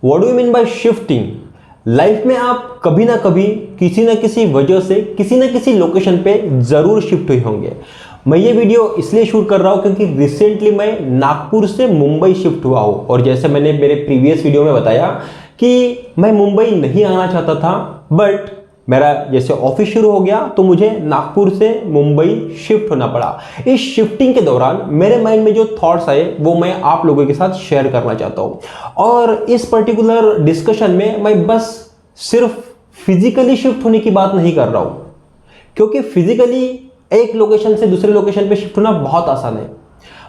What do you mean by shifting? Life में आप कभी ना कभी किसी ना किसी वजह से किसी ना किसी लोकेशन पे ज़रूर शिफ्ट हुए होंगे। मैं ये वीडियो इसलिए शूट कर रहा हूँ क्योंकि रिसेंटली मैं नागपुर से मुंबई शिफ्ट हुआ हूँ, और जैसे मैंने मेरे प्रीवियस वीडियो में बताया कि मैं मुंबई नहीं आना चाहता था, बट मेरा जैसे ऑफिस शुरू हो गया तो मुझे नागपुर से मुंबई शिफ्ट होना पड़ा। इस शिफ्टिंग के दौरान मेरे माइंड में जो थॉट्स आए वो मैं आप लोगों के साथ शेयर करना चाहता हूँ। और इस पर्टिकुलर डिस्कशन में मैं बस सिर्फ फिजिकली शिफ्ट होने की बात नहीं कर रहा हूँ, क्योंकि फिजिकली एक लोकेशन से दूसरे लोकेशन पे शिफ्ट होना बहुत आसान है।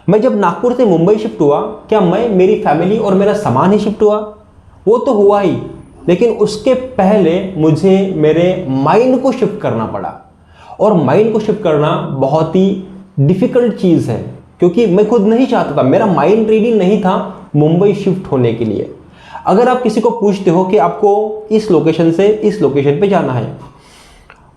मैं जब नागपुर से मुंबई शिफ्ट हुआ, क्या मैं, मेरी फैमिली और मेरा सामान ही शिफ्ट हुआ? वो तो हुआ ही, लेकिन उसके पहले मुझे मेरे माइंड को शिफ्ट करना पड़ा। और माइंड को शिफ्ट करना बहुत ही डिफिकल्ट चीज़ है, क्योंकि मैं खुद नहीं चाहता था, मेरा माइंड रेडी नहीं था मुंबई शिफ्ट होने के लिए। अगर आप किसी को पूछते हो कि आपको इस लोकेशन से इस लोकेशन पे जाना है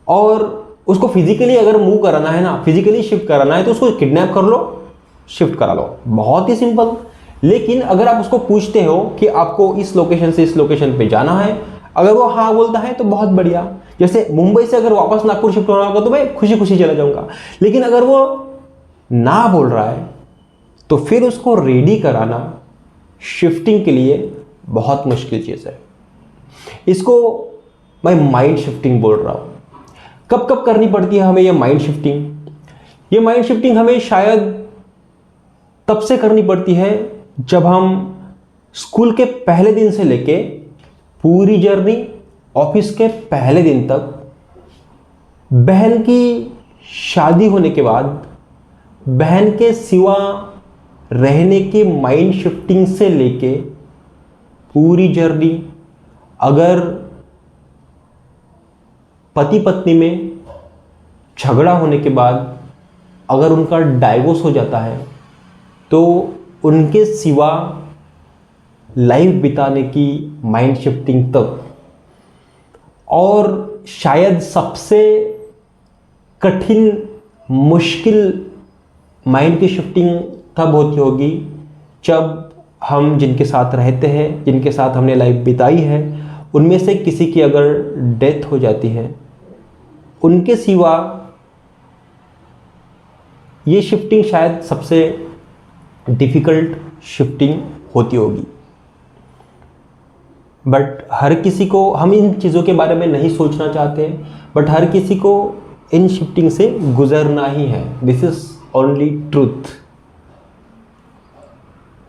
और उसको फिजिकली अगर मूव कराना है ना, फिजिकली शिफ्ट कराना है, तो उसको किडनैप कर लो, शिफ्ट करा लो, बहुत ही सिंपल। लेकिन अगर आप उसको पूछते हो कि आपको इस लोकेशन से इस लोकेशन पे जाना है, अगर वो हाँ बोलता है तो बहुत बढ़िया। जैसे मुंबई से अगर वापस नागपुर शिफ्ट होना होगा तो मैं खुशी खुशी चला जाऊंगा। लेकिन अगर वो ना बोल रहा है तो फिर उसको रेडी कराना शिफ्टिंग के लिए बहुत मुश्किल चीज़ है। इसको मैं माइंड शिफ्टिंग बोल रहा हूँ। कब कब करनी पड़ती है हमें ये माइंड शिफ्टिंग? ये माइंड शिफ्टिंग हमें शायद तब से करनी पड़ती है जब हम स्कूल के पहले दिन से लेके पूरी जर्नी ऑफिस के पहले दिन तक, बहन की शादी होने के बाद बहन के सिवा रहने की माइंड शिफ्टिंग से लेके पूरी जर्नी, अगर पति पत्नी में झगड़ा होने के बाद अगर उनका डाइवोर्स हो जाता है तो उनके सिवा लाइफ बिताने की माइंड शिफ्टिंग तक। और शायद सबसे कठिन मुश्किल माइंड की शिफ्टिंग तब होती होगी जब हम जिनके साथ रहते हैं, जिनके साथ हमने लाइफ बिताई है, उनमें से किसी की अगर डेथ हो जाती है, उनके सिवा ये शिफ्टिंग शायद सबसे डिफ़िकल्ट शिफ्टिंग होती होगी। बट हर किसी को, हम इन चीज़ों के बारे में नहीं सोचना चाहते, बट हर किसी को इन शिफ्टिंग से गुजरना ही है। This is only truth.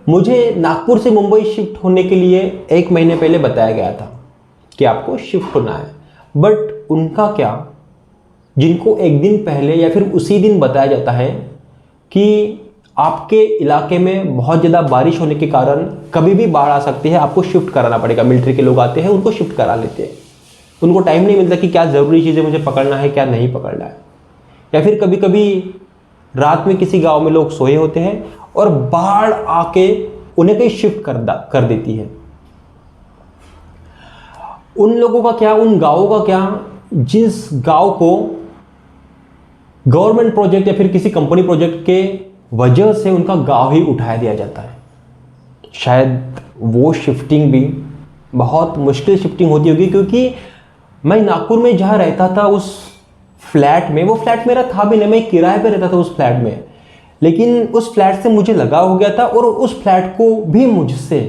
मुझे नागपुर से मुंबई शिफ्ट होने के लिए 1 महीने पहले बताया गया था कि आपको शिफ्ट होना है, बट उनका क्या जिनको एक दिन पहले या फिर उसी दिन बताया जाता है कि आपके इलाके में बहुत ज़्यादा बारिश होने के कारण कभी भी बाढ़ आ सकती है, आपको शिफ्ट कराना पड़ेगा। मिलिट्री के लोग आते हैं, उनको शिफ्ट करा लेते हैं। उनको टाइम नहीं मिलता कि क्या ज़रूरी चीज़ें मुझे पकड़ना है, क्या नहीं पकड़ना है। या फिर कभी कभी रात में किसी गांव में लोग सोए होते हैं और बाढ़ आके उन्हें कहीं शिफ्ट कर देती है। उन लोगों का क्या, उन गाँवों का क्या, जिस गाँव को गवर्नमेंट प्रोजेक्ट या फिर किसी कंपनी प्रोजेक्ट के वजह से उनका गांव ही उठाया दिया जाता है। शायद वो शिफ्टिंग भी बहुत मुश्किल शिफ्टिंग होती होगी, क्योंकि मैं नागपुर में जहाँ रहता था उस फ्लैट में, वो फ्लैट मेरा था भी नहीं, मैं किराए पे रहता था उस फ्लैट में, लेकिन उस फ्लैट से मुझे लगाव हो गया था और उस फ्लैट को भी मुझसे,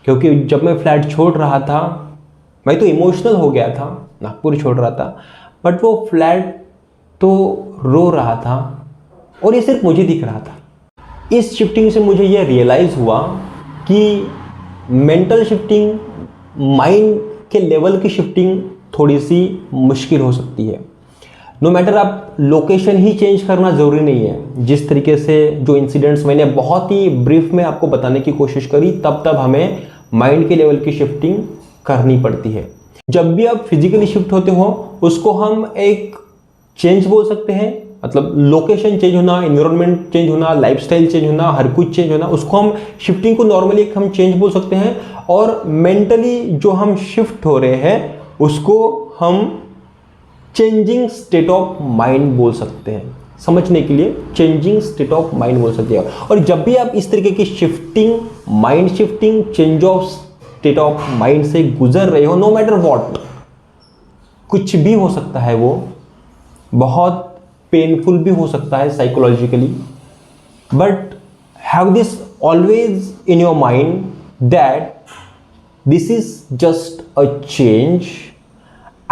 क्योंकि जब मैं फ्लैट छोड़ रहा था मैं तो इमोशनल हो गया था, नागपुर छोड़ रहा था, बट वो फ्लैट तो रो रहा था और ये सिर्फ मुझे दिख रहा था। इस शिफ्टिंग से मुझे ये रियलाइज़ हुआ कि मेंटल शिफ्टिंग, माइंड के लेवल की शिफ्टिंग थोड़ी सी मुश्किल हो सकती है। नो मैटर, आप लोकेशन ही चेंज करना ज़रूरी नहीं है। जिस तरीके से जो इंसिडेंट्स मैंने बहुत ही ब्रीफ में आपको बताने की कोशिश करी, तब हमें माइंड के लेवल की शिफ्टिंग करनी पड़ती है। जब भी आप फिजिकली शिफ्ट होते हो उसको हम एक चेंज बोल सकते हैं, मतलब लोकेशन चेंज होना, एनवायरनमेंट चेंज होना, लाइफस्टाइल चेंज होना, हर कुछ चेंज होना, उसको हम शिफ्टिंग को नॉर्मली एक हम चेंज बोल सकते हैं। और मेंटली जो हम शिफ्ट हो रहे हैं उसको हम चेंजिंग स्टेट ऑफ माइंड बोल सकते हैं। समझने के लिए चेंजिंग स्टेट ऑफ माइंड बोल सकते हैं। और जब भी आप इस तरीके की shifting, mind shifting, change of state of mind से गुजर रहे हो, नो मैटर वॉट, कुछ भी हो सकता है, वो बहुत पेनफुल भी हो सकता है psychologically, but have this always in your mind that this is just a change,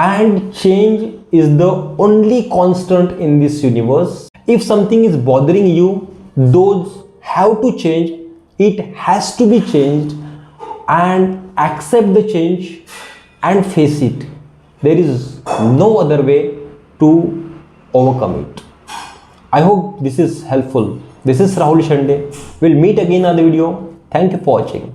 and change is the only constant in this universe. If something is bothering you, those have to change, it has to be changed, and accept the change and face it. There is no other way to overcome it. I hope this is helpful. This is Rahul Shande. We'll meet again in another video. Thank you for watching.